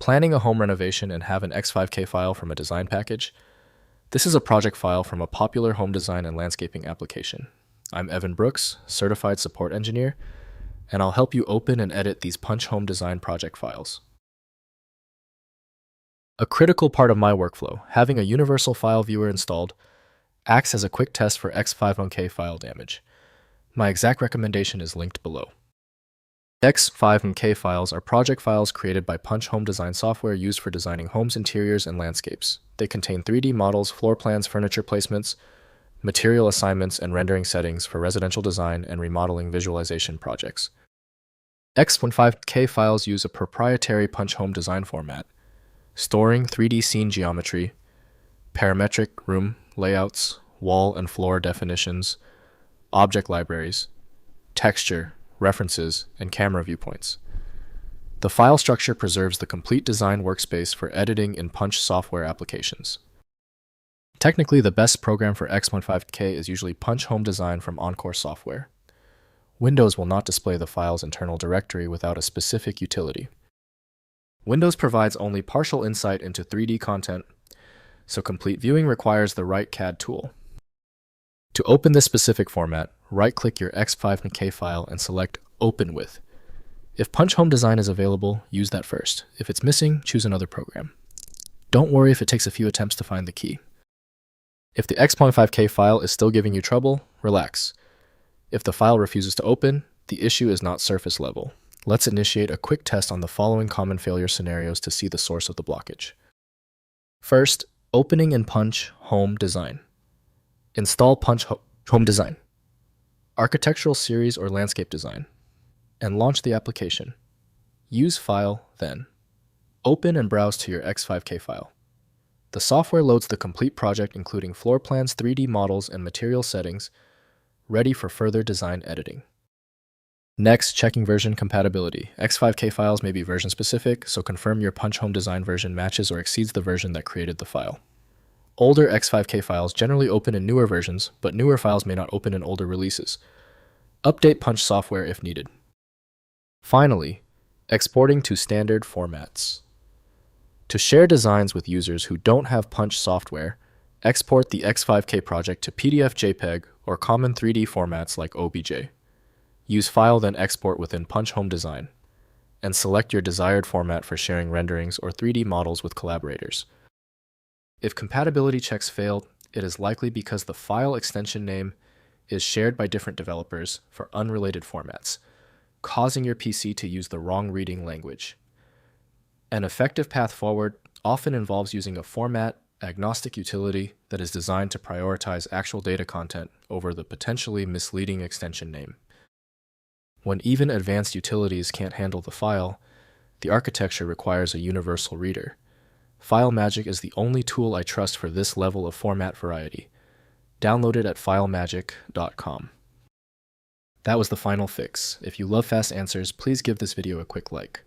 Planning a home renovation and have an X5K file from a design package? This is a project file from a popular home design and landscaping application. I'm Evan Brooks, Certified Support Engineer, and I'll help you open and edit these Punch Home Design project files. A critical part of my workflow, having a universal file viewer installed, acts as a quick test for X5K file damage. My exact recommendation is linked below. X5K files are project files created by Punch Home Design software used for designing homes, interiors, and landscapes. They contain 3D models, floor plans, furniture placements, material assignments, and rendering settings for residential design and remodeling visualization projects. X5K files use a proprietary Punch Home Design format, storing 3D scene geometry, parametric room layouts, wall and floor definitions, object libraries, texture, references, and camera viewpoints. The file structure preserves the complete design workspace for editing in Punch software applications. Technically, the best program for X5K is usually Punch Home Design from Encore software. Windows will not display the file's internal directory without a specific utility. Windows provides only partial insight into 3D content, so complete viewing requires the right CAD tool. To open this specific format, right-click your X5K file and select Open With. If Punch Home Design is available, use that first. If it's missing, choose another program. Don't worry if it takes a few attempts to find the key. If the X5K file is still giving you trouble, relax. If the file refuses to open, the issue is not surface level. Let's initiate a quick test on the following common failure scenarios to see the source of the blockage. First, opening in Punch Home Design. Install Punch Home Design, Architectural Series or Landscape Design, and launch the application. Use File, then. Open and browse to your X5K file. The software loads the complete project including floor plans, 3D models, and material settings, ready for further design editing. Next, checking version compatibility. X5K files may be version specific, so confirm your Punch Home Design version matches or exceeds the version that created the file. Older X5K files generally open in newer versions, but newer files may not open in older releases. Update Punch software if needed. Finally, exporting to standard formats. To share designs with users who don't have Punch software, export the X5K project to PDF, JPEG, or common 3D formats like OBJ. Use File then Export within Punch Home Design, and select your desired format for sharing renderings or 3D models with collaborators. If compatibility checks failed, it is likely because the file extension name is shared by different developers for unrelated formats, causing your PC to use the wrong reading language. An effective path forward often involves using a format-agnostic utility that is designed to prioritize actual data content over the potentially misleading extension name. When even advanced utilities can't handle the file, the architecture requires a universal reader. FileMagick is the only tool I trust for this level of format variety. Download it at filemagick.com. That was the final fix. If you love fast answers, please give this video a quick like.